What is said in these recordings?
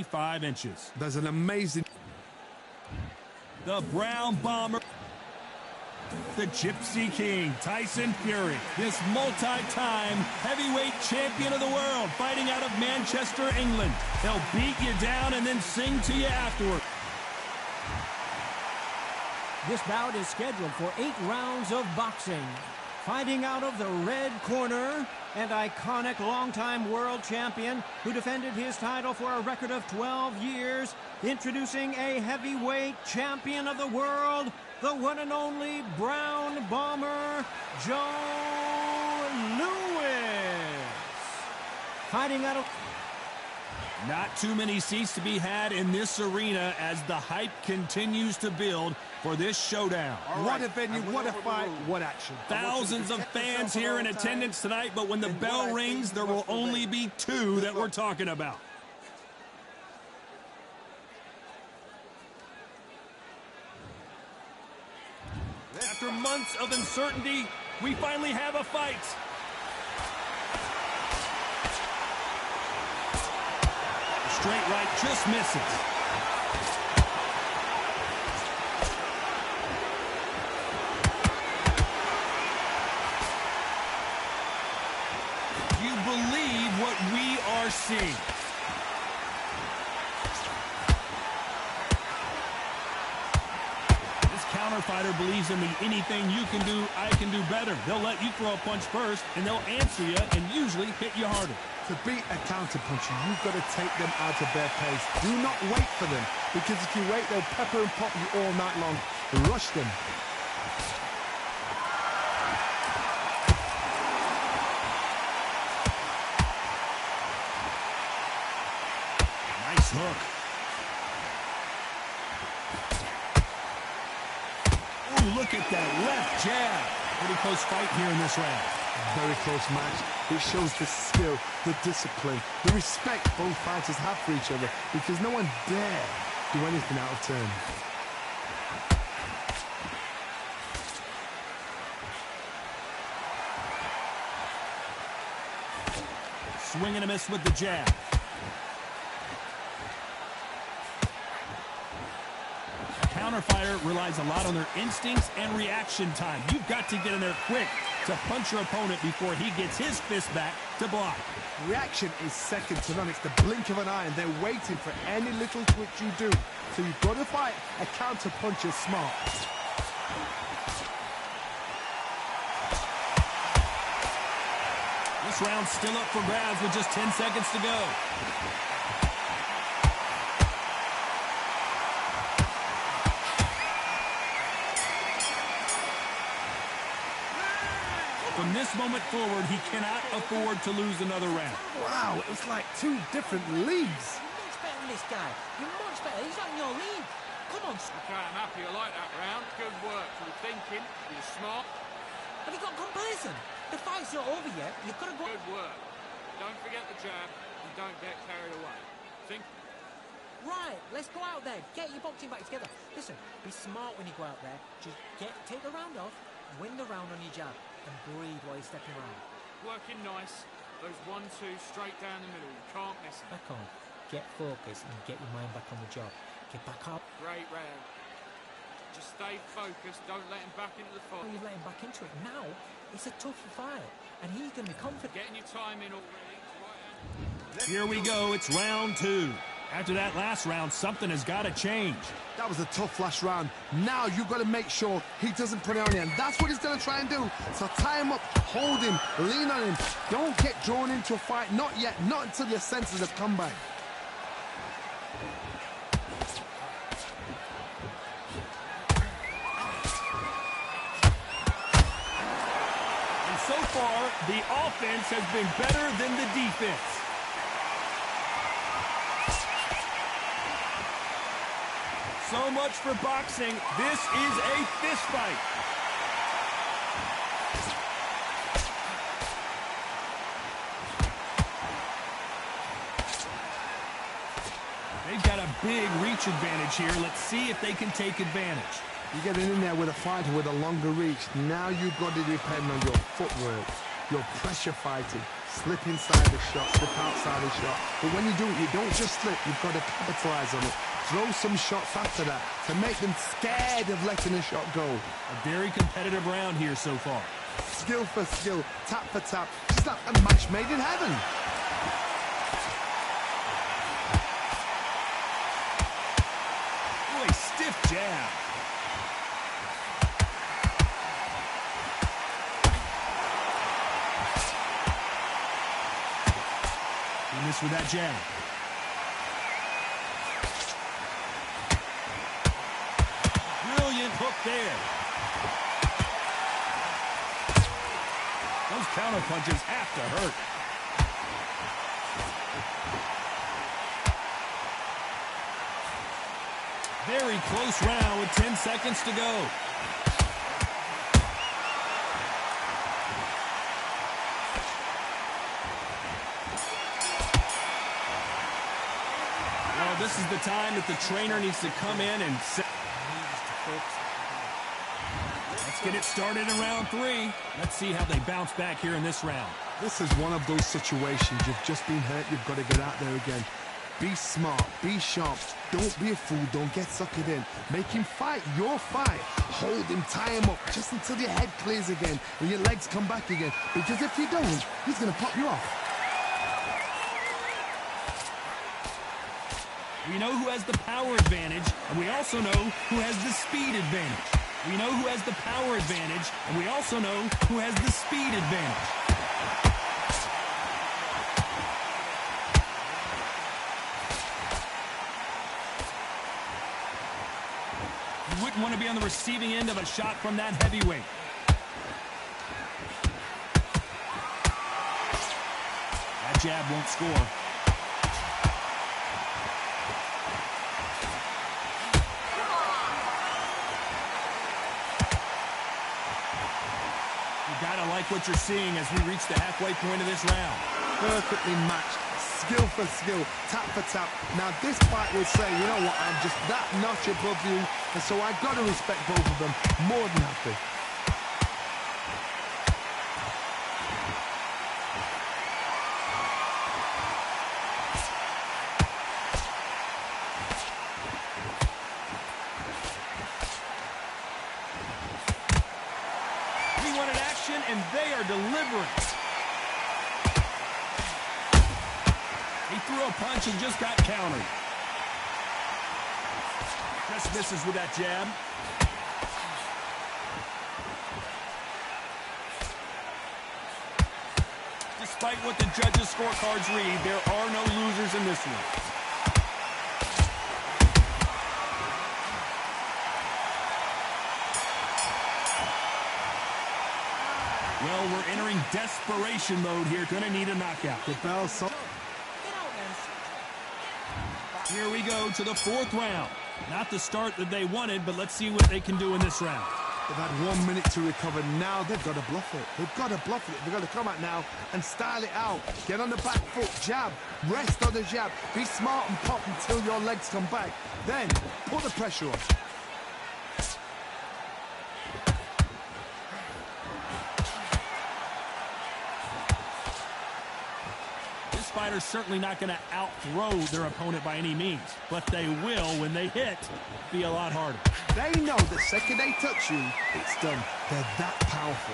5 inches. There's an amazing... The Brown Bomber. The Gypsy King, Tyson Fury. This multi-time heavyweight champion of the world fighting out of Manchester, England. He'll beat you down and then sing to you afterward. This bout is scheduled for 8 rounds of boxing. Fighting out of the red corner, and iconic longtime world champion who defended his title for a record of 12 years, introducing a heavyweight champion of the world, the one and only Brown Bomber, Joe Louis. Fighting out of... Not too many seats to be had in this arena as the hype continues to build for this showdown. What a venue, what a fight, what action. Thousands of fans here in attendance tonight, but when the bell rings, there will only be 2 that we're talking about. After months of uncertainty, we finally have a fight. Straight right just misses. You believe what we are seeing. This counter fighter believes in the anything you can do, I can do better. They'll let you throw a punch first, and they'll answer you and usually hit you harder. To beat a counter-puncher, you've got to take them out of their pace. Do not wait for them, because if you wait, they'll pepper and pop you all night long. Rush them. Nice hook. Ooh, look at that left jab. Pretty close fight here in this round. Very close match. It shows the skill, the discipline, the respect both fighters have for each other, because no one dare do anything out of turn. Swing and a miss with the jab. A counter fighter relies a lot on their instincts and reaction time. You've got to get in there quick to punch your opponent before he gets his fist back to block. Reaction is second to none. It's the blink of an eye, and they're waiting for any little twitch you do. So you've got to fight a counter puncher smart. This round's still up for grabs with just 10 seconds to go. From this moment forward, he cannot afford to lose another round. Wow, it was like 2 different leagues. You're much better than this guy. You're much better. He's not in your league. Come on. Okay, I'm happy you like that round. Good work. You were thinking. You were smart. Have you got complacent? The fight's not over yet. You've got to go. Good work. Don't forget the jab and don't get carried away. Think. Right, let's go out there. Get your boxing back together. Listen, be smart when you go out there. Just take the round off, win the round on your jab, and breathe while you're stepping around. Working nice. Those 1-2 straight down the middle. You can't miss them. Back on. Get focused and get your mind back on the job. Get back up. Great round. Just stay focused. Don't let him back into the fight. You let him back into it. Now, it's a tougher fight, and he's going to be confident. Getting your time in already. Right. Here we go. It's round 2. After that last round, something has got to change. That was a tough last round. Now you've got to make sure he doesn't put it on you, and that's what he's going to try and do. So tie him up, hold him, lean on him. Don't get drawn into a fight. Not yet. Not until your senses have come back. And so far, the offense has been better than the defense. So much for boxing. This is a fist fight. They've got a big reach advantage here. Let's see if they can take advantage. You're getting in there with a fighter with a longer reach. Now you've got to depend on your footwork, your pressure fighting, Slip inside the shot, slip outside the shot. But when you do it, you don't just slip, you've got to capitalize on it. Throw some shots after that to make them scared of letting a shot go. A very competitive round here so far. Skill for skill, tap for tap, just like a match made in heaven. Oh, a stiff jab. He missed with that jab. Brilliant hook there. Those counter punches have to hurt. Very close round with 10 seconds to go. Well, this is the time that the trainer needs to come in and set. Let's get it started in round 3. Let's see how they bounce back here in this round. This is one of those situations. You've just been hurt. You've got to get out there again. Be smart. Be sharp. Don't be a fool. Don't get suckered in. Make him fight your fight. Hold him. Tie him up just until your head clears again and your legs come back again. Because if you don't, he's going to pop you off. We know who has the power advantage, and we also know who has the speed advantage. We know who has the power advantage, and we also know who has the speed advantage. You wouldn't want to be on the receiving end of a shot from that heavyweight. That jab won't score. Gotta like what you're seeing as we reach the halfway point of this round. Perfectly matched, skill for skill, tap for tap. Now this fight will say, you know what, I'm just that notch above you, and so I've got to respect both of them more than happy. And they are delivering. He threw a punch and just got countered. Just misses with that jab. Despite what the judges' scorecards read, there are no losers in this one. Well, we're entering desperation mode here. Gonna need a knockout. The bell. Here we go to the 4th round. Not the start that they wanted, but let's see what they can do in this round. They've had 1 minute to recover. Now they've got to bluff it. They've got to bluff it. They've got to come out now and style it out. Get on the back foot, jab, rest on the jab. Be smart and pop until your legs come back. Then put the pressure on. Fighters certainly not going to out-throw their opponent by any means, but they will, when they hit, be a lot harder. They know the second they touch you, it's done. They're that powerful.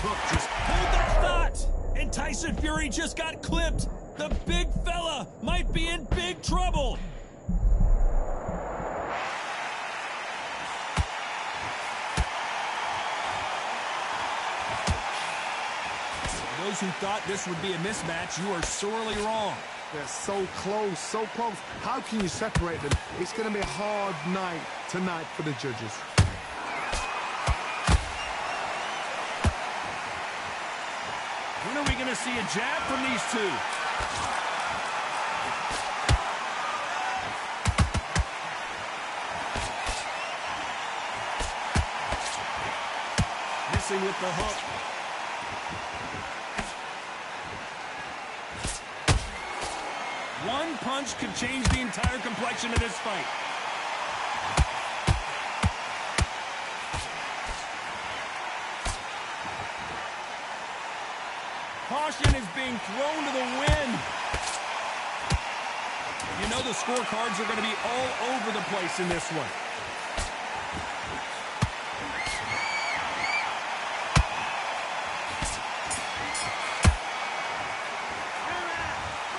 Hook just hold that thought, and Tyson Fury just got clipped. The big fella might be in big trouble. Those who thought this would be a mismatch, you are sorely wrong. They're so close, so close. How can you separate them? It's going to be a hard night tonight for the judges. When are we going to see a jab from these two? Missing with the hook. One punch could change the entire complexion of this fight. Caution is being thrown to the wind. You know the scorecards are going to be all over the place in this one.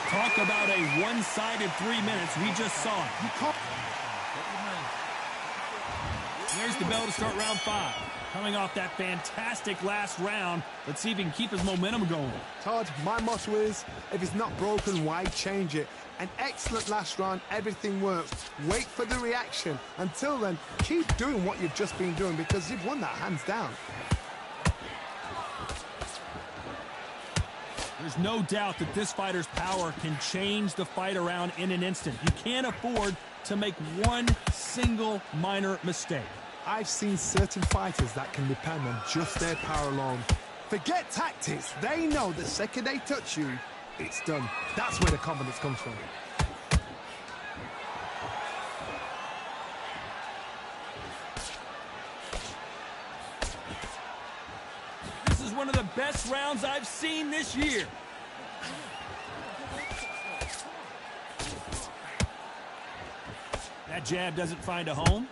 Talk about a one-sided 3 minutes. We just saw it. There's the bell to start round 5. Coming off that fantastic last round, let's see if he can keep his momentum going. Todd, my motto is, if it's not broken, why change it? An excellent last round, everything works. Wait for the reaction. Until then, keep doing what you've just been doing because you've won that hands down. There's no doubt that this fighter's power can change the fight around in an instant. You can't afford to make one single minor mistake. I've seen certain fighters that can depend on just their power alone. Forget tactics. They know the second they touch you, it's done. That's where the confidence comes from. This is one of the best rounds I've seen this year. That jab doesn't find a home.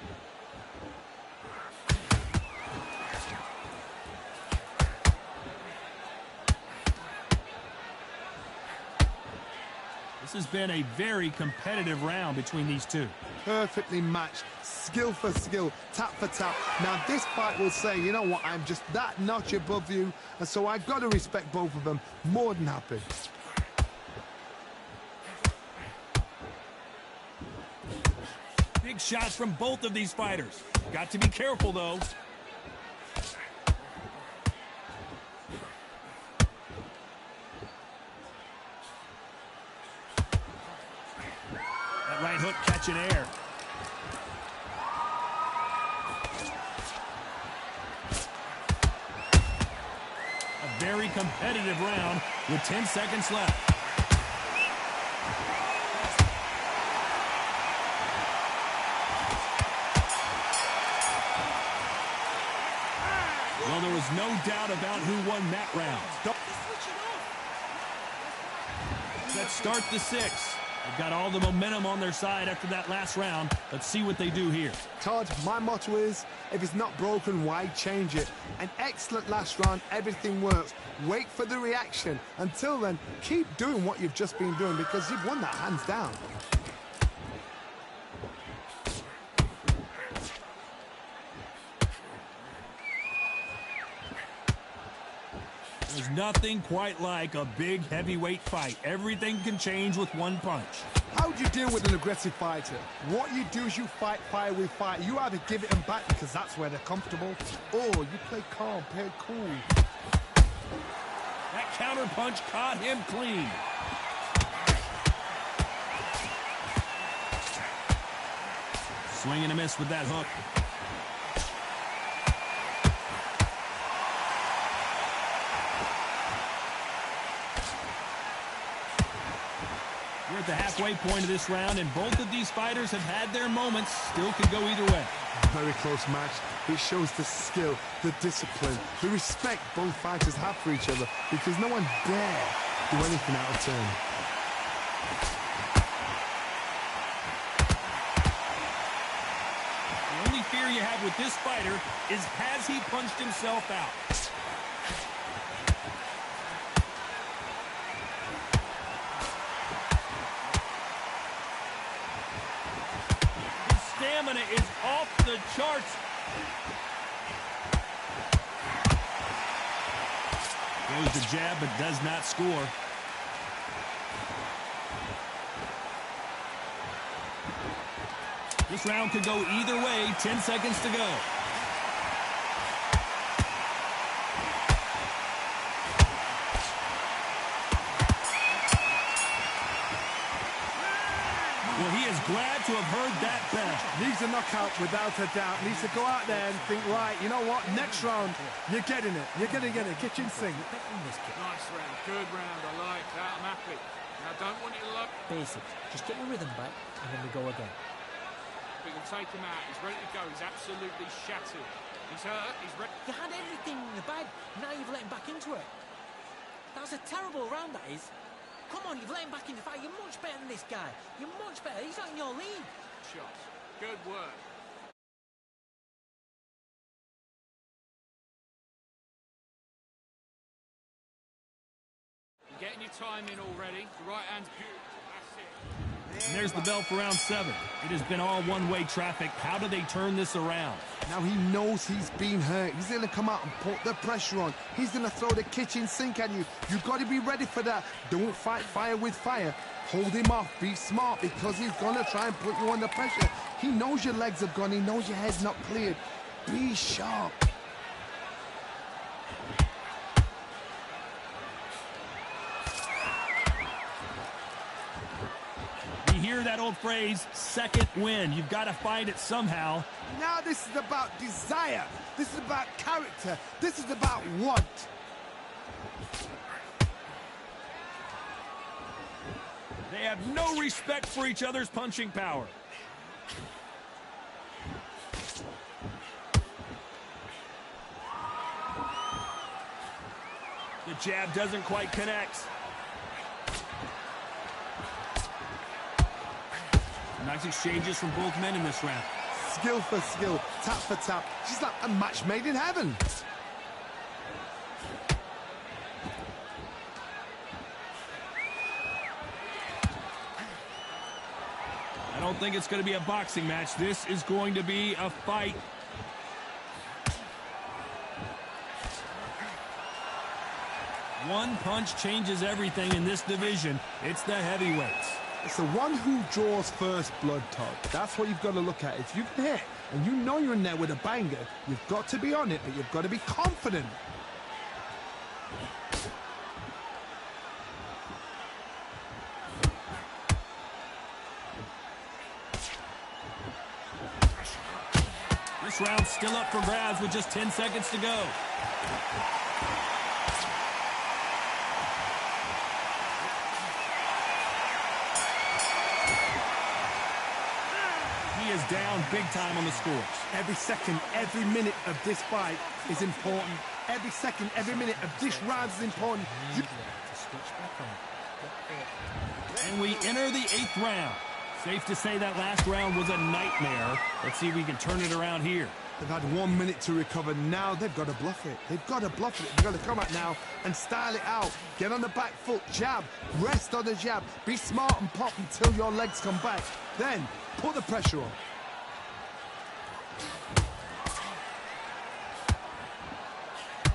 This has been a very competitive round between these two. Perfectly matched, skill for skill, tap for tap. Now this fight will say, you know what, I'm just that notch above you, and so I've got to respect both of them. More than happy. Big shots from both of these fighters. Got to be careful, though. That right hook catching air. A very competitive round with 10 seconds left. Well, there was no doubt about who won that round. Let's start the 6th. They've got all the momentum on their side after that last round. Let's see what they do here. Todd, my motto is, if it's not broken, why change it? An excellent last round, everything works. Wait for the reaction. Until then, keep doing what you've just been doing because you've won that hands down. There's nothing quite like a big heavyweight fight. Everything can change with one punch. How do you deal with an aggressive fighter? What you do is you fight fire with fire. You either give it them back because that's where they're comfortable, or you play calm, play cool. That counter punch caught him clean. Swing and a miss with that hook. We're at the halfway point of this round, and both of these fighters have had their moments. Still could go either way. Very close match. It shows the skill, the discipline, the respect both fighters have for each other because no one dare do anything out of turn. The only fear you have with this fighter is, has he punched himself out? Stamina is off the charts. Goes the jab, but does not score. This round could go either way. 10 seconds to go. Well, he is glad to have heard that bell. Needs a knockout without a doubt. Needs to go out there and think, right, you know what, next round, you're getting it. You're going to get it. Kitchen sink. Nice round, good round, I like that, I'm happy. Now don't want it to look. Basics. Just get your rhythm back, and then we go again. We can take him out, he's ready to go, he's absolutely shattered. He's hurt, he's ready. You had everything in the bag. Now you've let him back into it. That's a terrible round, that is. Come on, you've let him back in the fight. You're much better than this guy. You're much better. He's not in your league. Shots. Good work. You're getting your time in already. The right hand's beautiful. That's it. And there's the bell for round 7. It has been all one-way traffic. How do they turn this around? Now he knows he's been hurt. He's going to come out and put the pressure on. He's going to throw the kitchen sink at you. You've got to be ready for that. Don't fight fire with fire. Hold him off. Be smart, because he's going to try and put you under pressure. He knows your legs have gone. He knows your head's not cleared. Be sharp. You hear that old phrase, second win. You've got to find it somehow. Now this is about desire. This is about character. This is about want. They have no respect for each other's punching power. The jab doesn't quite connect. Nice exchanges from both men in this round. Skill for skill, tap for tap. She's like a match made in heaven. I don't think it's going to be a boxing match. This is going to be a fight. One punch changes everything in this division. It's the heavyweights. It's the one who draws first blood, Todd. That's what you've got to look at. If you can hit and you know you're in there with a banger, you've got to be on it, but you've got to be confident. This round's still up for grabs with just 10 seconds to go. He is down big time on the scores. Every second, every minute of this fight is important. Every second, every minute of this round is important. And we enter the 8th round. Safe to say that last round was a nightmare. Let's see if we can turn it around here. They've had 1 minute to recover. Now they've got to bluff it. They've got to bluff it. They've got to come out now and style it out. Get on the back foot, jab, rest on the jab. Be smart and pop until your legs come back. Then put the pressure on.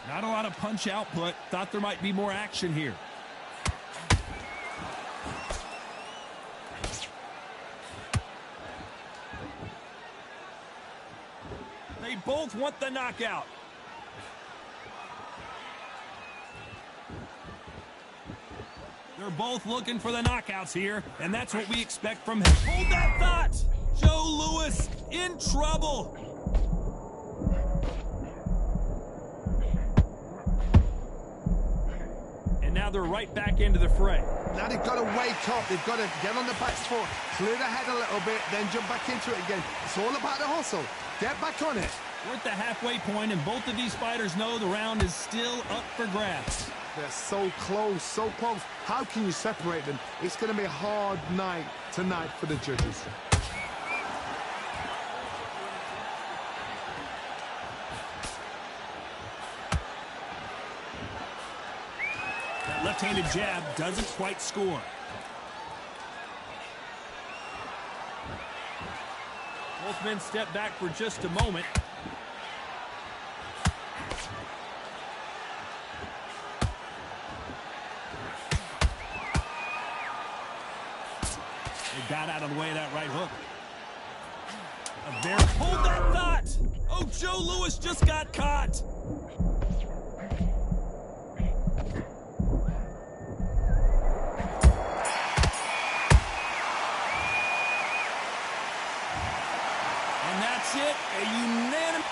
Not a lot of punch output. Thought there might be more action here. They both want the knockout. They're both looking for the knockouts here, and that's what we expect from him. Hold that thought! Joe Louis in trouble. And now they're right back into the fray. Now they've got to wake up. They've got to get on the back foot, clear the head a little bit, then jump back into it again. It's all about the hustle. Get back on it. We're at the halfway point, and both of these fighters know the round is still up for grabs. They're so close, so close. How can you separate them? It's going to be a hard night tonight for the judges. That left-handed jab doesn't quite score. Both men step back for just a moment. They got out of the way of that right hook. Hold that thought! Oh, Joe Louis just got caught. And that's it, a unanimous...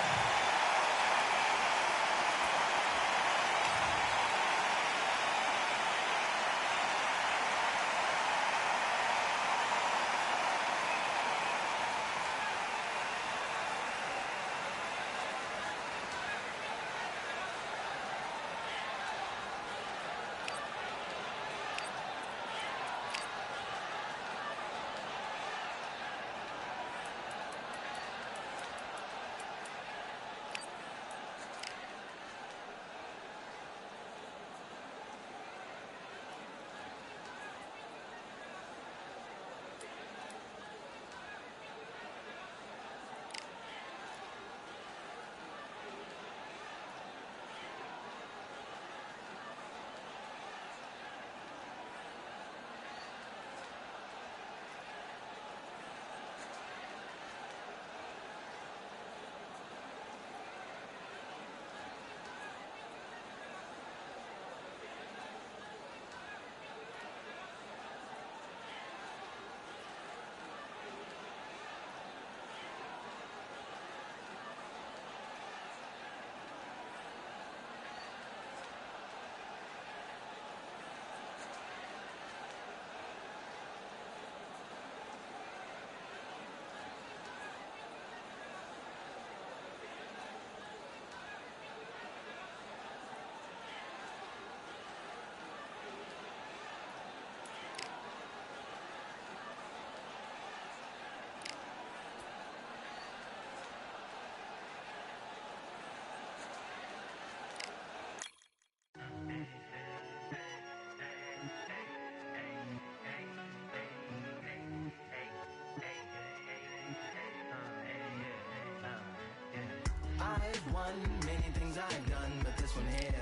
I've won many things I've done, but this one here,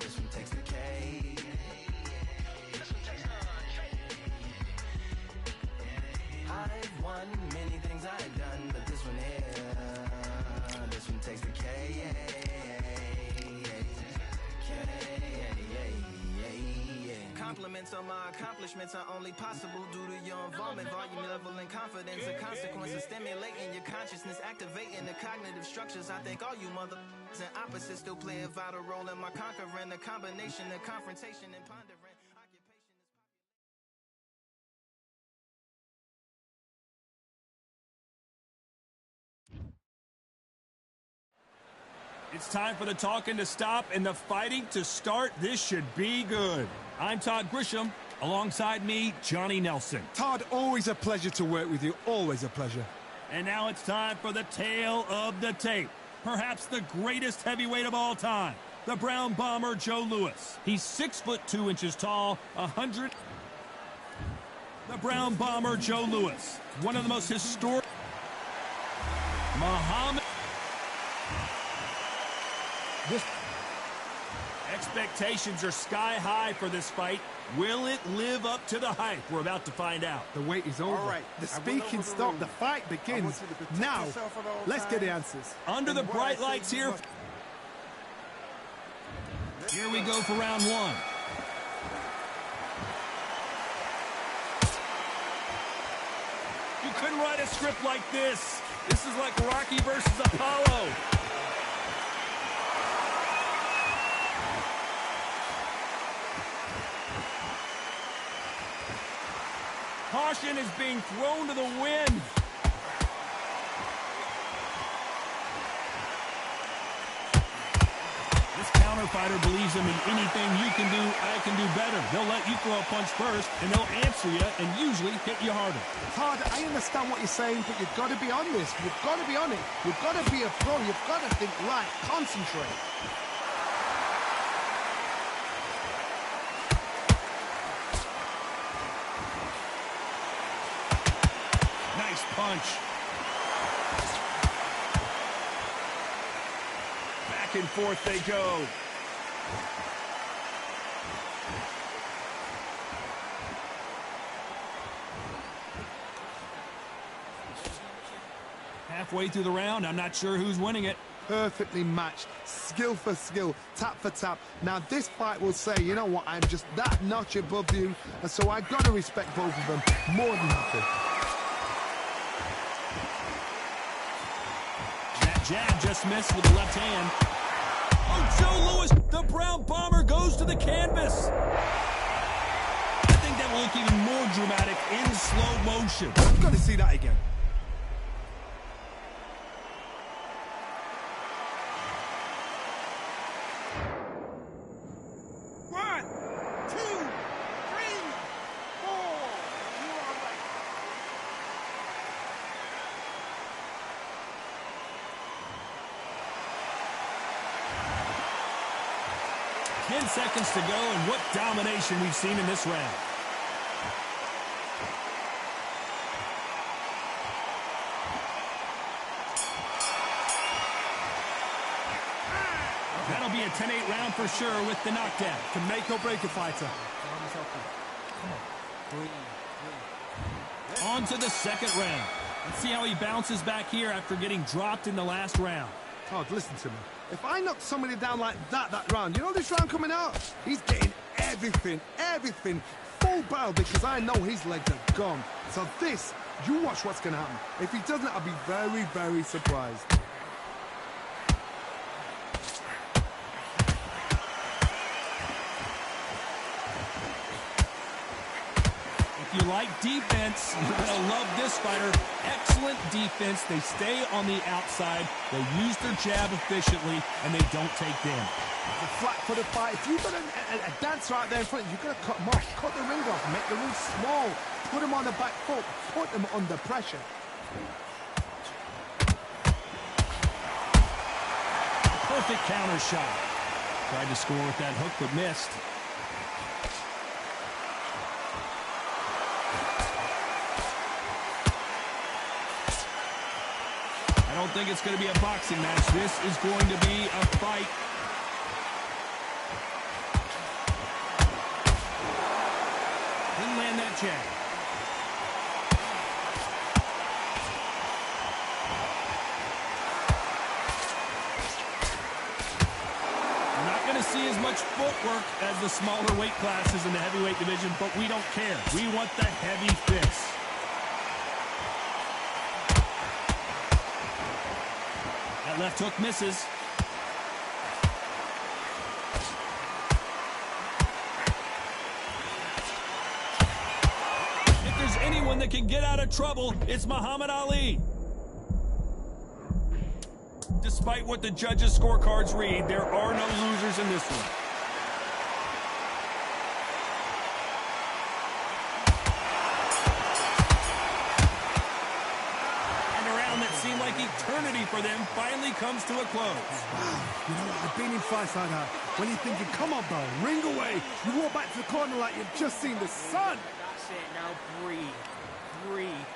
this one takes the cake. I've won many things I've done, but this one here, this one takes the cake. Compliments on my accomplishments are only possible due to your involvement, volume, level, and confidence. The consequences stimulating your consciousness, activating the cognitive structures. I think all you mother and opposites still play a vital role in my conquering. The combination of confrontation and pondering. It's time for the talking to stop and the fighting to start. This should be good. I'm Todd Grisham. Alongside me, Johnny Nelson. Todd, always a pleasure to work with you. Always a pleasure. And now it's time for the tale of the tape. Perhaps the greatest heavyweight of all time. The Brown Bomber, Joe Louis. He's 6'2" tall, 100. The Brown Bomber, Joe Louis. One of the most historic. Muhammad. Expectations are sky high for this fight. Will it live up to the hype? We're about to find out. The wait is over. All right. The speaking stopped. The fight begins. Now, let's get the answers. Under the bright lights here. Here we go for round one. You couldn't write a script like this. This is like Rocky versus Apollo. Caution is being thrown to the wind. This counter fighter believes him in anything you can do, I can do better. They'll let you throw a punch first, and they'll answer you and usually hit you harder. Todd, I understand what you're saying, but you've got to be on this. You've got to be on it. You've got to be a pro. You've got to think right. Concentrate. Nice punch. Back and forth they go. Halfway through the round, I'm not sure who's winning it. Perfectly matched, skill for skill, tap for tap. Now this fight will say, you know what, I'm just that notch above you, and so I got to respect both of them more than happy. Jab just missed with the left hand. Oh, Joe Louis, the Brown Bomber goes to the canvas. I think that will look even more dramatic in slow motion. I've got to see that again. Seconds to go, and what domination we've seen in this round. That'll be a 10-8 round for sure with the knockdown. Can make or break a fighter. On to the second round. Let's see how he bounces back here after getting dropped in the last round. Todd, listen to me. If I knock somebody down like that round, you know this round coming out? He's getting everything, full barrel, because I know his legs are gone. So this, you watch what's going to happen. If he doesn't, I'll be very, very surprised. If you like defense, you're going to love this fighter. Excellent defense. They stay on the outside. They use their jab efficiently, and they don't take damage. The flat for the fight. If you've got a dancer out there in front, you've got to cut him off. Cut the ring off. Make the ring small. Put him on the back foot. Put him under pressure. Perfect counter shot. Tried to score with that hook, but missed. I don't think it's going to be a boxing match. This is going to be a fight. Didn't land that jab. We're not going to see as much footwork as the smaller weight classes in the heavyweight division, but we don't care. We want the heavy fists. That left hook misses. If there's anyone that can get out of trouble, it's Muhammad Ali. Despite what the judges' scorecards read, there are no losers in this one. And a round that seemed like eternity for them finally comes to a close. Wow, you know what? I've been in fights like that. When you're thinking, come on, bro, ring away. You walk back to the corner like you've just seen the sun. That's it, now breathe. Breathe.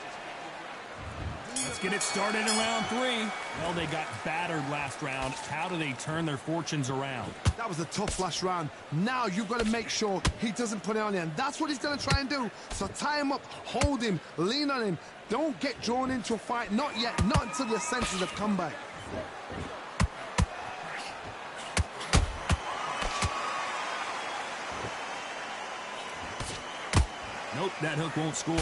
Let's get it started in round 3. Well, they got battered last round. How do they turn their fortunes around? That was a tough last round. Now you've got to make sure he doesn't put it on you, and that's what he's going to try and do. So tie him up, hold him, lean on him. Don't get drawn into a fight. Not yet. Not until your senses have come back. Nope, that hook won't score.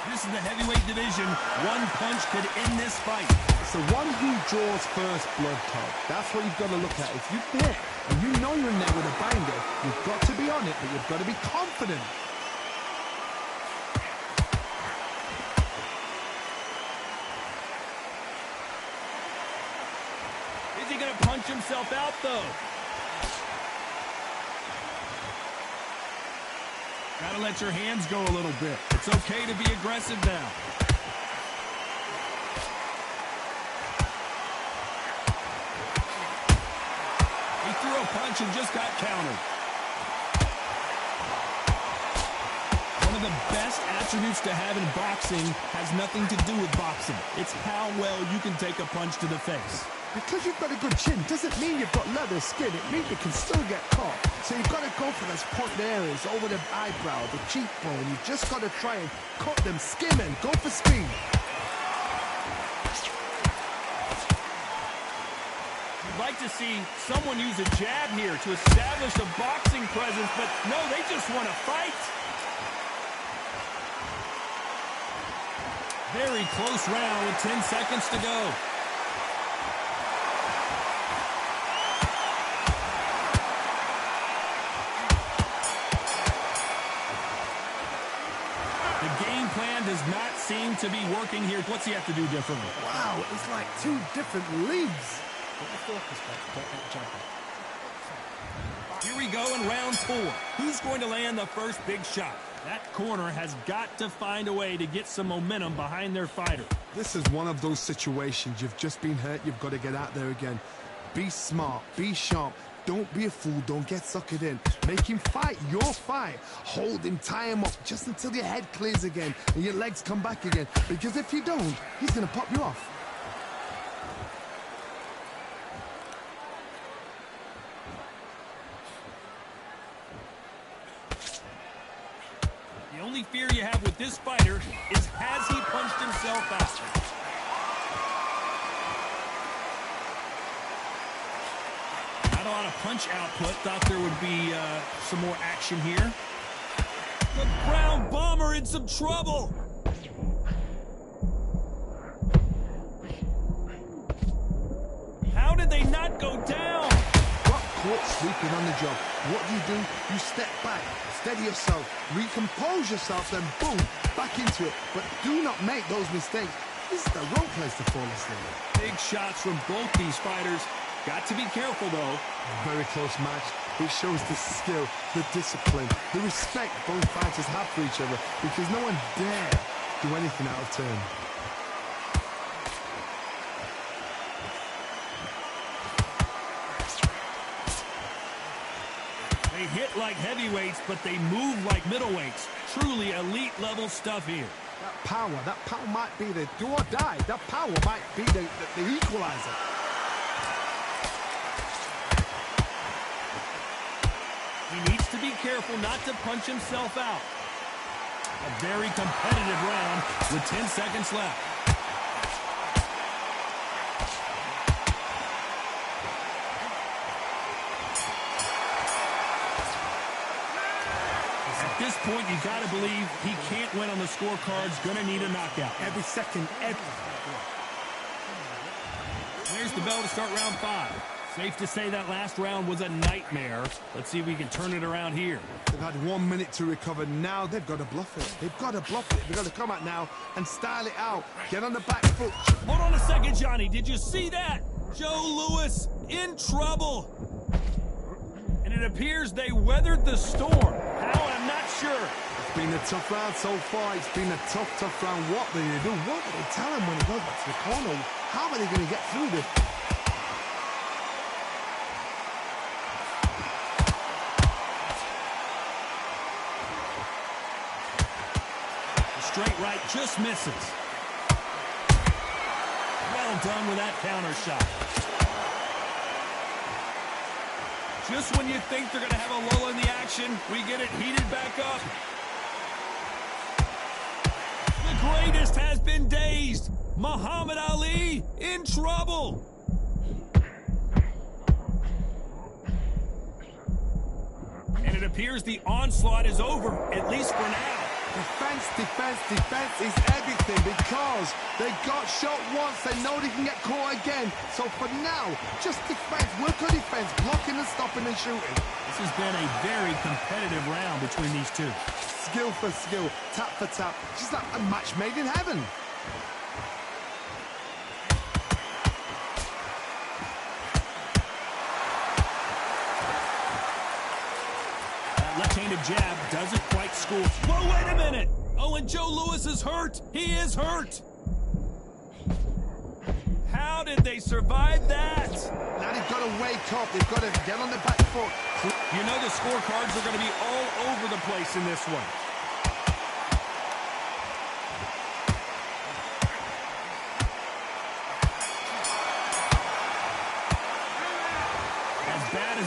This is the heavyweight division. One punch could end this fight. It's the one who draws first blood, Todd. That's what you've got to look at. If you hit and you know you're in there with a banger, you've got to be on it, but you've got to be confident. Is he going to punch himself out, though? Gotta let your hands go a little bit. It's okay to be aggressive now. He threw a punch and just got countered. One of the best attributes to have in boxing has nothing to do with boxing. It's how well you can take a punch to the face. Because you've got a good chin doesn't mean you've got leather skin. It means you can still get caught. So you've got to go for those point areas over the eyebrow, the cheekbone. You've just got to try and cut them, skim and go for speed. You'd like to see someone use a jab here to establish a boxing presence, but no, they just want to fight. Very close round with 10 seconds to go. Does not seem to be working here. What's he have to do differently? Wow, it's like two different leagues. Here we go in round 4. Who's going to land the first big shot? That corner has got to find a way to get some momentum behind their fighter. This is one of those situations. You've just been hurt. You've got to get out there again. Be smart. Be sharp. Don't be a fool. Don't get suckered in. Make him fight your fight. Hold him, tie him up just until your head clears again and your legs come back again. Because if you don't, he's going to pop you off. The only fear you have with this fighter is, has he punched himself out? Not a lot of punch output. Thought there would be some more action here. The Brown Bomber in some trouble. How did they not go down? Got caught sleeping on the job. What do? You step back, steady yourself, recompose yourself, then boom, back into it. But do not make those mistakes. This is the wrong place to fall asleep. Big shots from both these fighters. Got to be careful, though. Very close match. It shows the skill, the discipline, the respect both fighters have for each other, because no one dare do anything out of turn. They They hit like heavyweights, but they move like middleweights. Truly elite-level stuff here. That power might be the do or die. That power might be the equalizer. He needs to be careful not to punch himself out. A very competitive round with 10 seconds left. At this point, you got to believe he can't win on the scorecards. Going to need a knockout. Every second, There's the bell to start round 5. Safe to say that last round was a nightmare. Let's see if we can turn it around here. They've had 1 minute to recover. Now they've got to bluff it. They've got to bluff it. They've got to come out now and style it out. Get on the back foot. Hold on a second, Johnny. Did you see that? Joe Louis in trouble. And it appears they weathered the storm. How? I'm not sure. It's been a tough round so far. It's been a tough round. What do they do? What do they tell him when he goes back to the corner? How are they going to get through this? Straight right just misses. Well done with that counter shot. Just when you think they're going to have a lull in the action, we get it heated back up. The greatest has been dazed. Muhammad Ali in trouble. And it appears the onslaught is over, at least for now. Defense is everything because they got shot once. They know they can get caught again. So for now, just defense, work on defense, blocking and stopping and shooting. This has been a very competitive round between these two. Skill for skill, tap for tap, just like a match made in heaven. Left-handed jab doesn't quite score. Whoa, wait a minute! Oh, and Joe Louis is hurt. He is hurt. How did they survive that? Now they've got to wake up. They've got to get on the back foot. You know the scorecards are going to be all over the place in this one.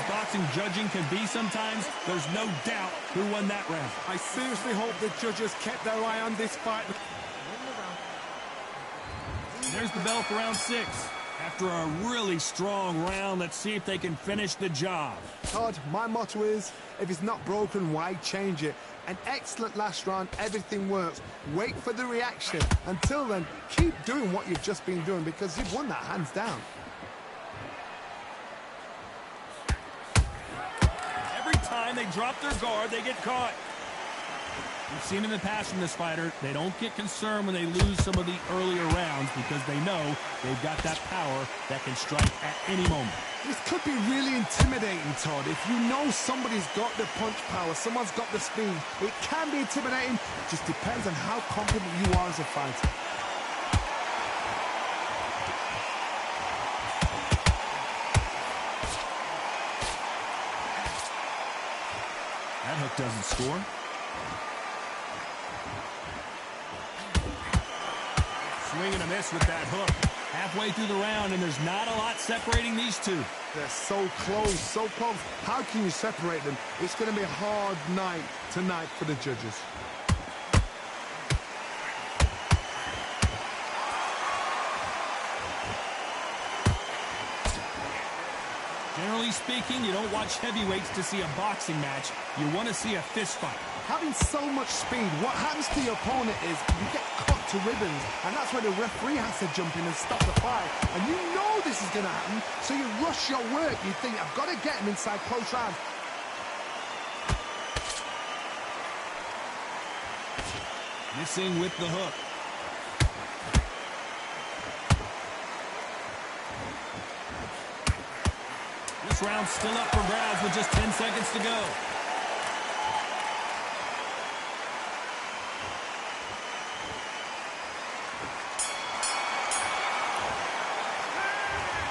Boxing judging can be sometimes, there's no doubt who won that round. I seriously hope the judges kept their eye on this fight. There's the bell for round 6. After a really strong round, let's see if they can finish the job. Todd, my motto is, if it's not broken, why change it? An excellent last round, everything works. Wait for the reaction. Until then, keep doing what you've just been doing because you've won that hands down. Time they drop their guard, they get caught. We've seen in the past from this fighter, they don't get concerned when they lose some of the earlier rounds because they know they've got that power that can strike at any moment. This could be really intimidating, Todd. If you know somebody's got the punch power, someone's got the speed, it can be intimidating. It just depends on how confident you are as a fighter. That hook doesn't score. Swing and a miss with that hook. Halfway through the round, and there's not a lot separating these two. They're so close, so close. How can you separate them? It's going to be a hard night tonight for the judges. Generally speaking, you don't watch heavyweights to see a boxing match. You want to see a fist fight. Having so much speed, what happens to your opponent is you get cut to ribbons, and that's where the referee has to jump in and stop the fight. And you know this is going to happen, so you rush your work. You think, I've got to get him inside close rounds. Missing with the hook. This round's still up for grabs with just 10 seconds to go.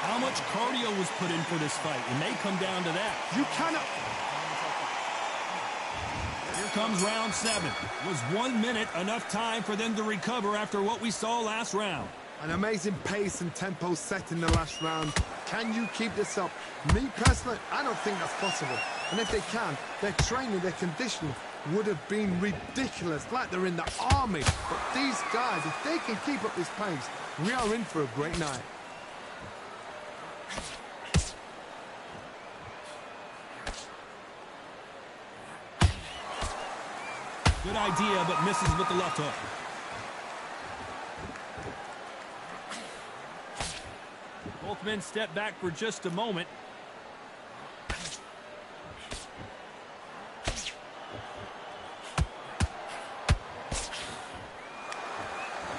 How much cardio was put in for this fight? It may come down to that. You cannot... comes round 7. Was 1 minute enough time for them to recover after what we saw last round? An amazing pace and tempo set in the last round. Can you keep this up? Me personally, I don't think that's possible. And if they can, their training, their conditioning would have been ridiculous, like they're in the army. But these guys, if they can keep up this pace, we are in for a great night. Good idea, but misses with the left hook. Both men step back for just a moment.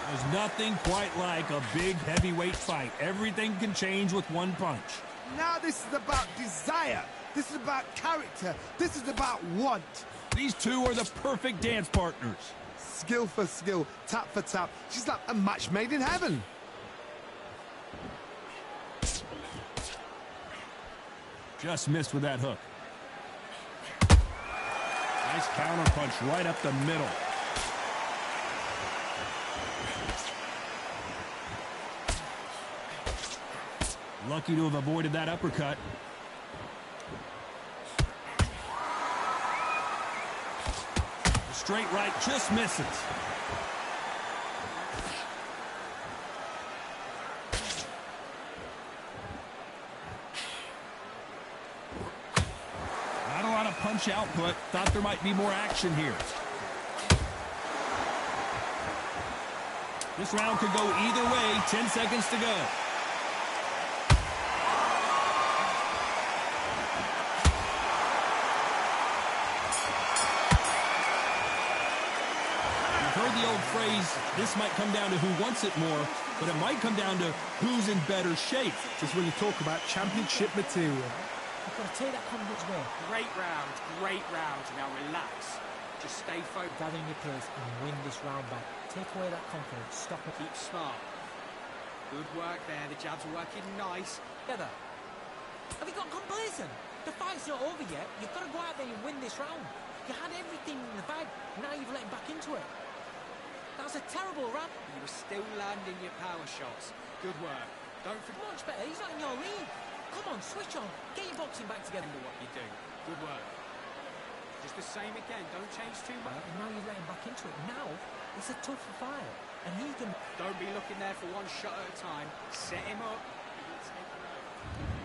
There's nothing quite like a big heavyweight fight. Everything can change with one punch. Now this is about desire. This is about character. This is about want. These two are the perfect dance partners. Skill for skill, tap for tap. She's like a match made in heaven. Just missed with that hook. Nice counter punch right up the middle. Lucky to have avoided that uppercut. The straight right just misses. Not a lot of punch output. Thought there might be more action here. This round could go either way. 10 seconds to go. Phrase, this might come down to who wants it more, but it might come down to who's in better shape. Just when you talk about championship material. You've got to take that confidence away. Great round, great round. Now relax. Just stay focused. Gather in your pace and win this round back. Take away that confidence. Stop it. Keep smart. Good work there. The jabs are working nice. Together. Have you got complacent? The fight's not over yet. You've got to go out there and win this round. You had everything in the bag. Now you've let him back into it. That was a terrible round. You were still landing your power shots. Good work. Don't forget. Much better. He's not in your league. Come on, switch on. Get your boxing back together. What you do. Good work. Just the same again. Don't change too much. And now you've let him back into it. Now it's a tougher fight, and he can. Don't be looking there for one shot at a time. Set him up.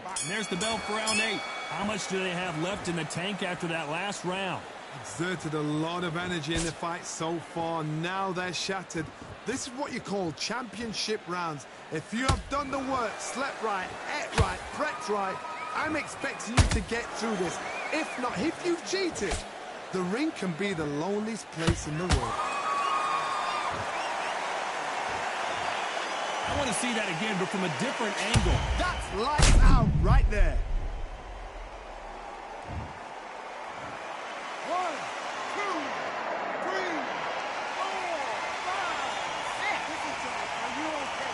And there's the bell for round 8. How much do they have left in the tank after that last round? Exerted a lot of energy in the fight so far. Now they're shattered. This is what you call championship rounds. If you have done the work, slept right, ate right, prepped right, I'm expecting you to get through this. If not, if you've cheated, the ring can be the loneliest place in the world. I want to see that again, but from a different angle. That's lights out right there. 1, 2, 3, 4, 5, 6. Are you okay?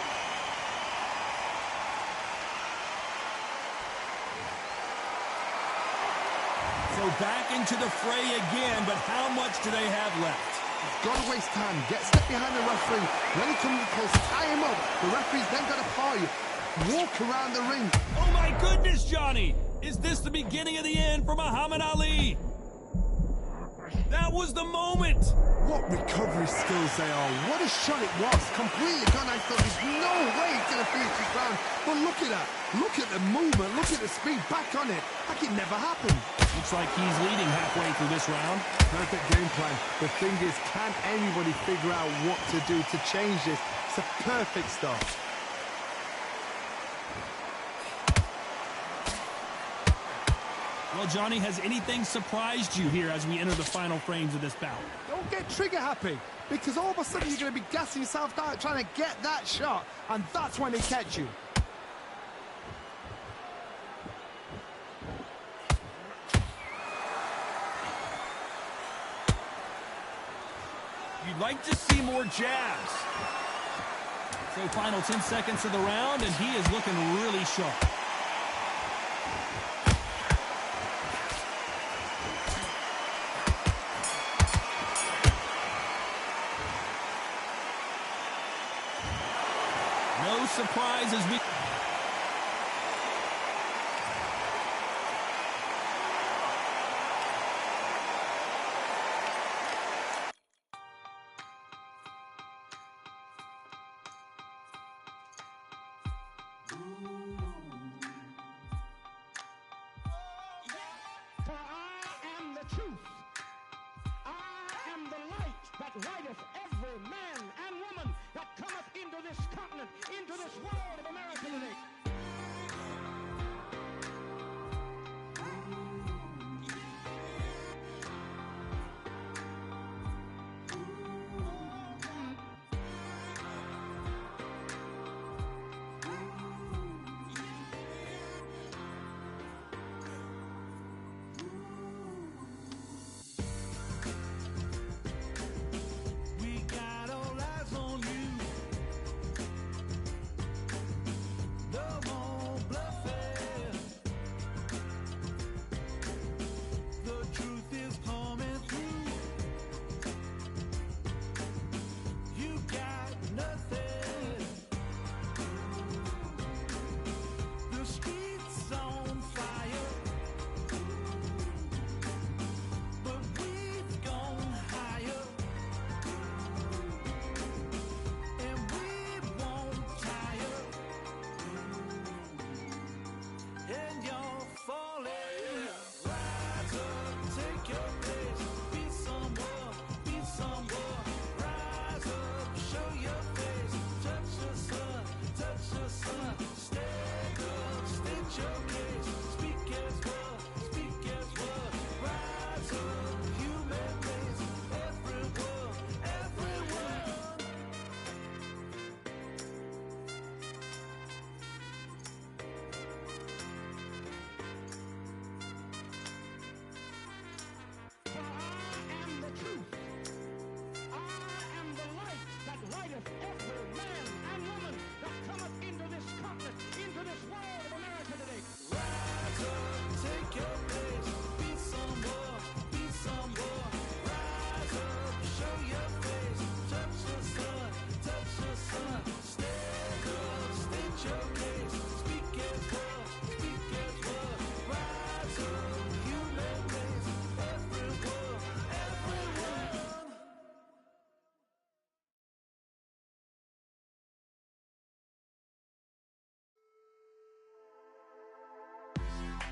So back into the fray again, but how much do they have left? Got to waste time. Get step behind the referee. When he comes close, tie him up. The referee's then got to paw you. Walk around the ring. Oh my goodness, Johnny! Is this the beginning of the end for Muhammad Ali? That was the moment! What recovery skills they are. What a shot it was. Completely gone. I thought there's no way he's going to finish this round. But look at that. Look at the movement. Look at the speed. Back on it. Like it never happened. Looks like he's leading halfway through this round. Perfect game plan. The thing is, can anybody figure out what to do to change this? It's a perfect start. Well, Johnny, has anything surprised you here as we enter the final frames of this bout? Don't get trigger happy, because all of a sudden you're going to be gassing yourself down trying to get that shot, and that's when they catch you. You'd like to see more jabs. So final 10 seconds of the round, and he is looking really sharp. this world of America today. We got all eyes on you. No more bluffing. The truth is coming through. You got nothing. The streets on fire, but we've gone higher. And we won't tire. And you're falling. Rise up, take your place. Be someone, be someone. Rise up, show your face. Touch the sun, touch the sun. Stand up, state your case. Speak as one, speak as one. Rise up, human race. Everyone, everyone. For I am the truth. I am the light that lighteth every man and woman that cometh into this continent, into this world of America today. Rise up, take your place. Be someone, be someone. Rise up, show your face. Touch the sun, touch the sun. Stand up, state your case. Speak as one, speak as one. Rise up, human race. Everyone, everyone.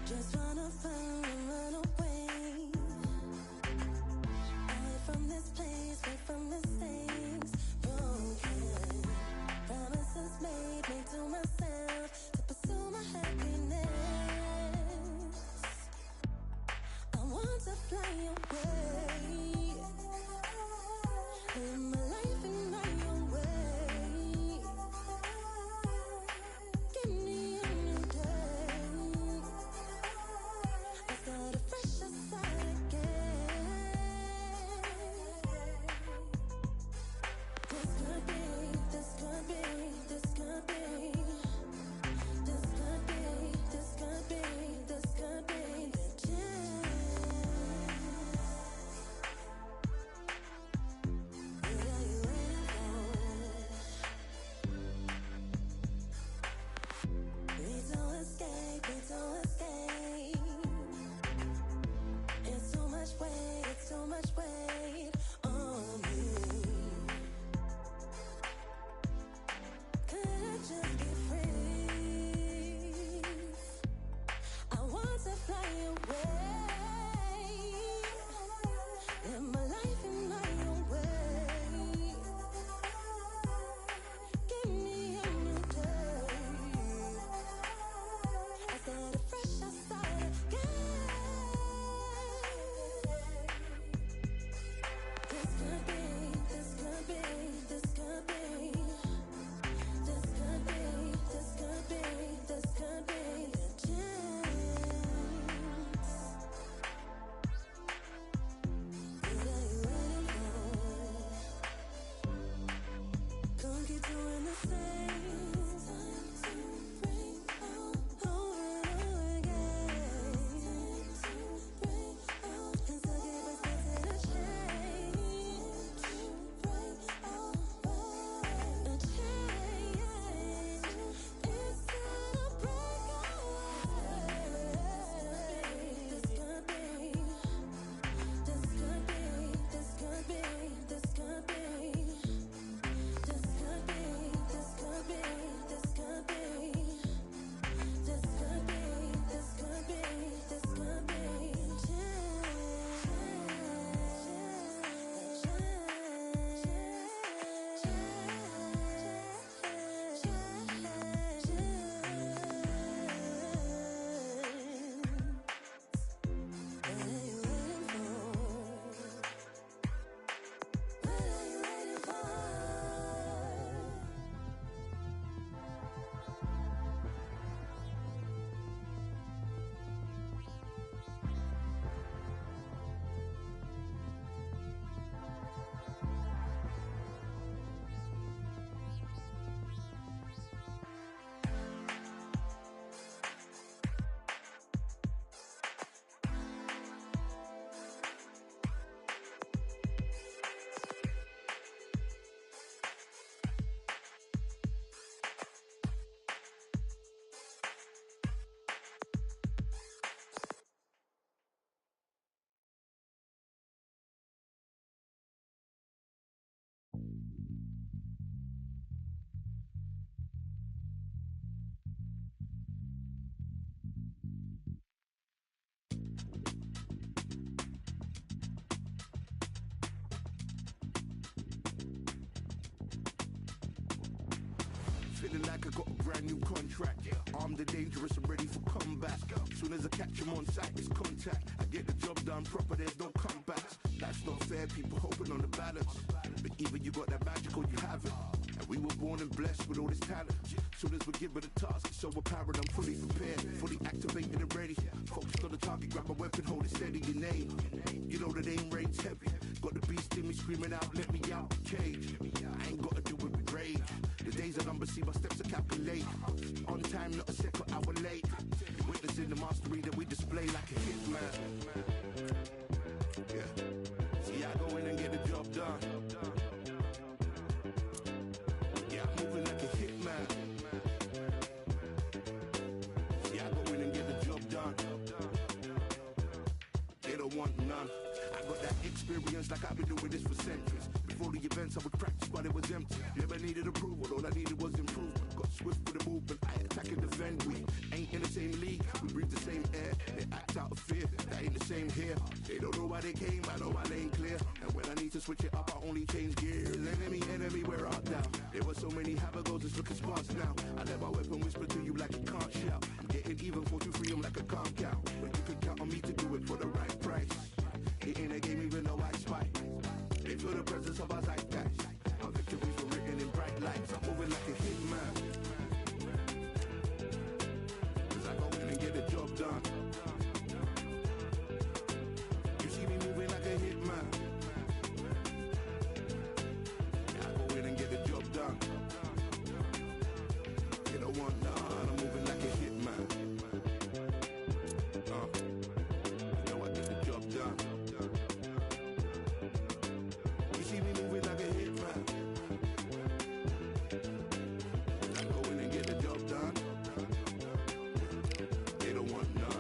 Just wanna find and run away. Away from this place, away from mistakes broken. Promises made to myself to pursue my happiness. I want to fly away. Live my life in my own way. Give me a new day. I start afresh aside again. This could be like I got a brand new contract. Armed and dangerous and ready for combat. Soon as I catch him on sight, it's contact. I get the job done proper, there's no comebacks. That's not fair, people hoping on the balance. But either you got that magic or you haven't. And we were born and blessed with all this talent. Soon as we're given a task, it's overpowered, I'm fully prepared. Fully activated and ready. Focused on the target, grab my weapon, hold it steady, your name. You know that aim rain's heavy. Got the beast in me screaming out, let me out the cage. I ain't gotta do it with rage. The days are numbered, see my steps are calculated. On time, not a second hour late. You're witnessing the mastery that we display like a hitman. Yeah. See, I go in and get the job done. Yeah, I'm moving like a hitman. See, I go in and get the job done. They don't want none. I got that experience like I've been doing this for centuries. Before the events, I would practice while it was empty. Never needed approval, all I needed was improvement. Got swift with the movement, I attack and defend. We ain't in the same league, we breathe the same air. They act out of fear, that ain't the same here. They don't know why they came, I know why they ain't clear. And when I need to switch it up, I only change gears. Enemy, where art thou? There were so many habagos, it's looking sparse now. I let my weapon whisper to you like you can't shout. I'm getting even 4-2-3, I'm like a calm cow. But you can count on me to do it for the right price. It ain't a game even though I spy. They feel the presence of our zeitgeist. Our victories were written in bright lights. I'm moving like a hitman. Cause I go in and get the job done. You see me moving like a hitman. Yeah, I go in and get the job done. They don't want none. I'm moving like a hitman. You know I get the job done. You see me moving like a hitman. I go in and get the job done. They don't want none.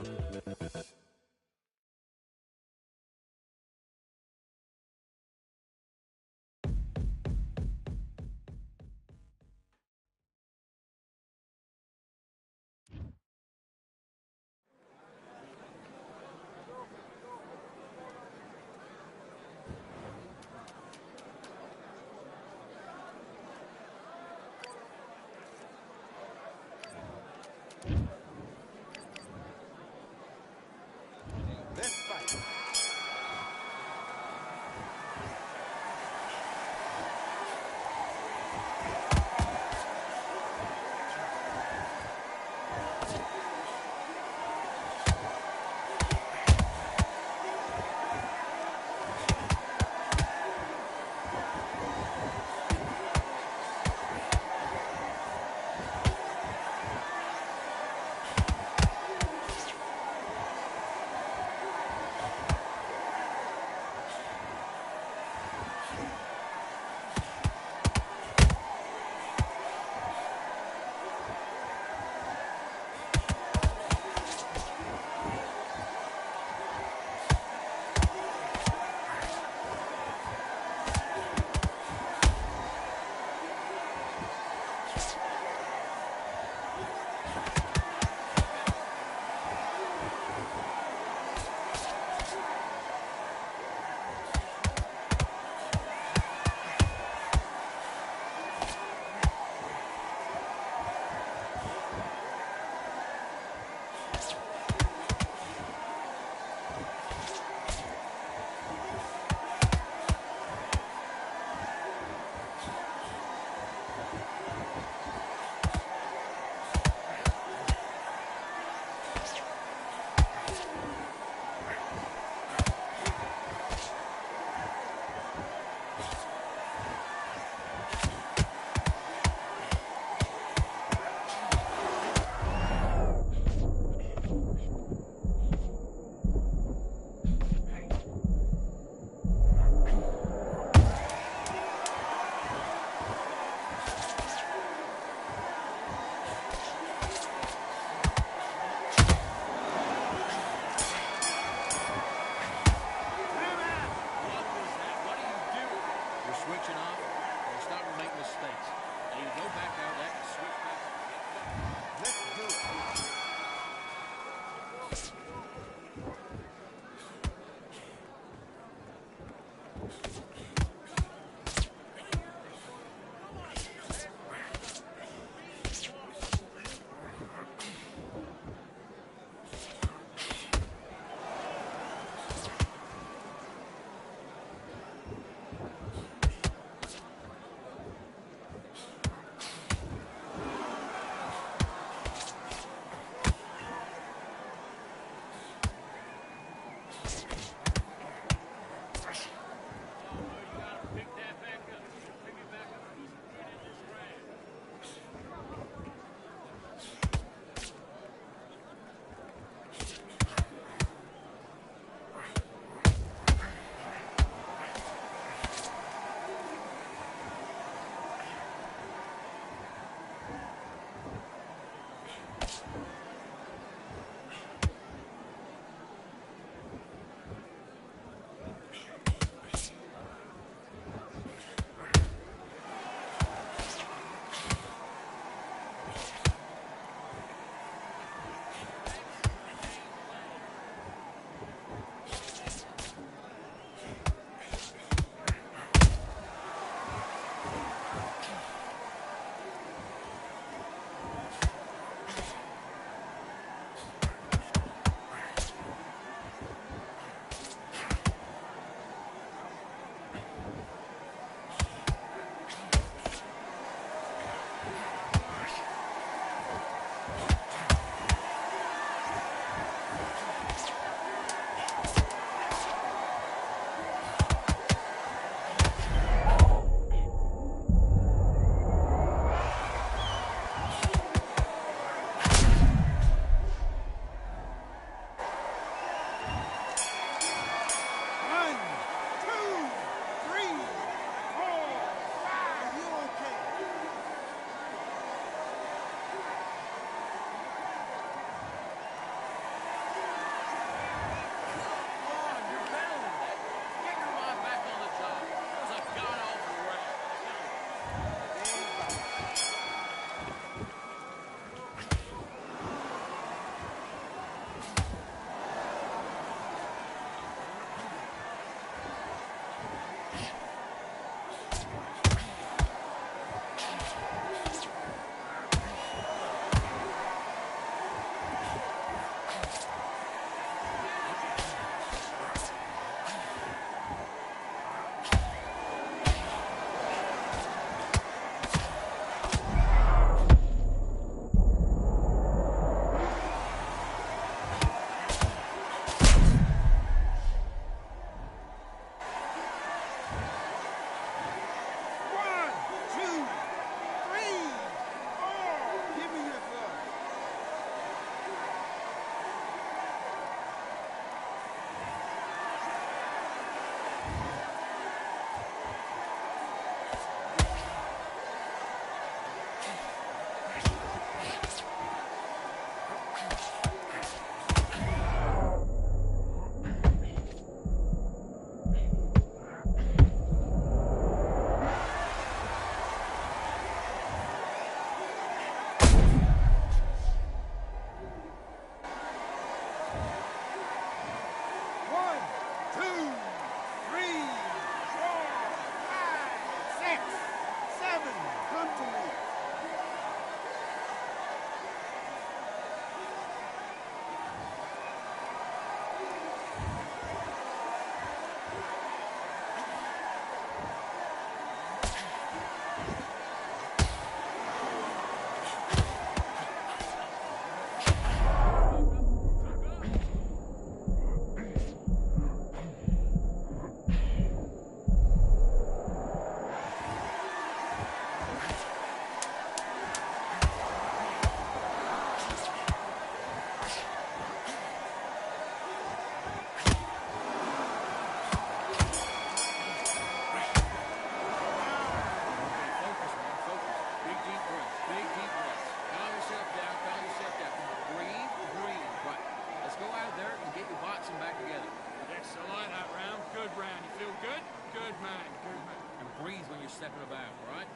there and get your boxing back together. Yes, I like that round. Good round. You feel good? Good man, good man. And breathe when you're stepping about, all right?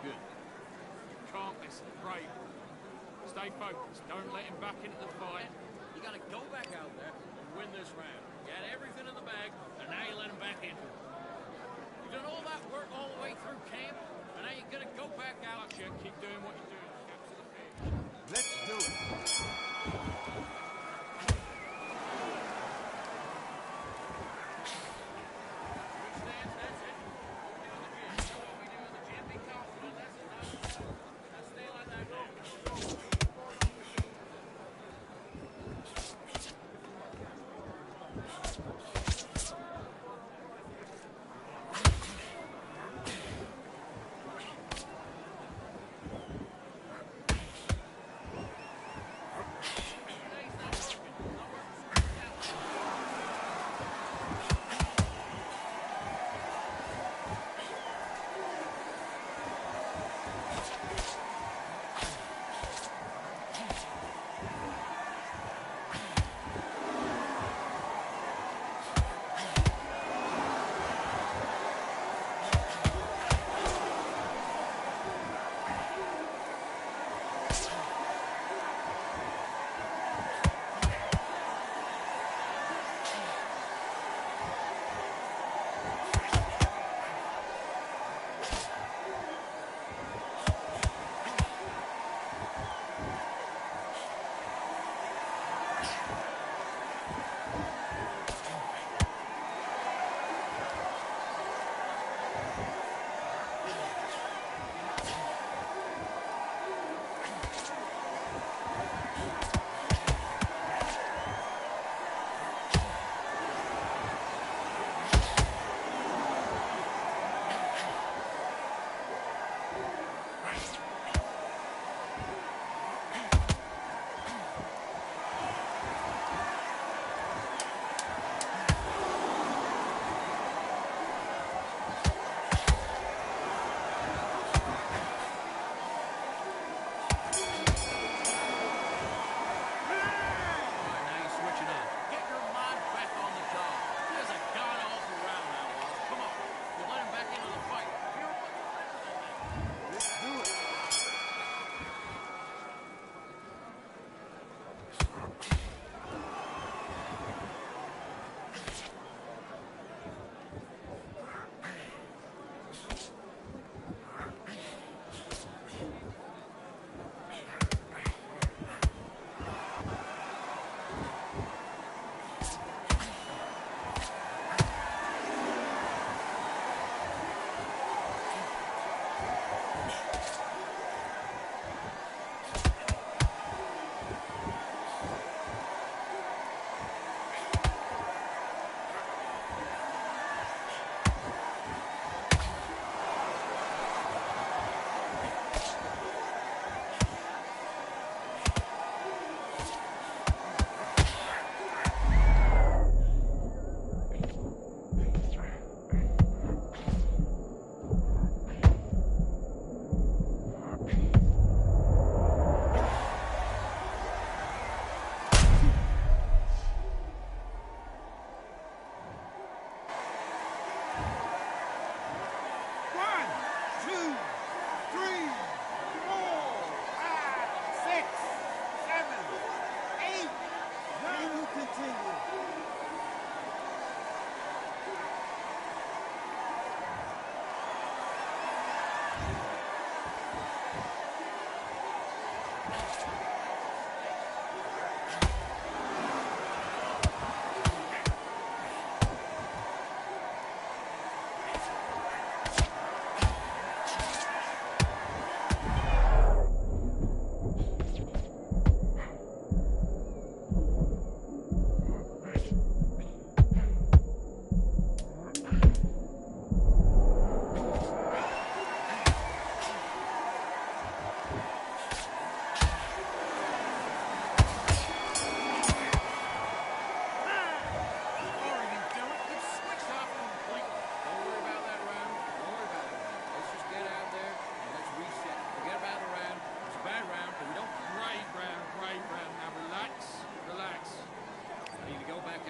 Good. Can't miss it. Great. Stay focused. Don't let him back into the fight. You got to go back out there and win this round. You had everything in the bag, and now you let him back into it. You've done all that work all the way through camp, and now you're going to go back out. Keep doing what you're doing. Step to the pitch. Let's do it. That's it. That's what we do in the gym. Be confident. That's enough. Now stay like that. Go.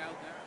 out there.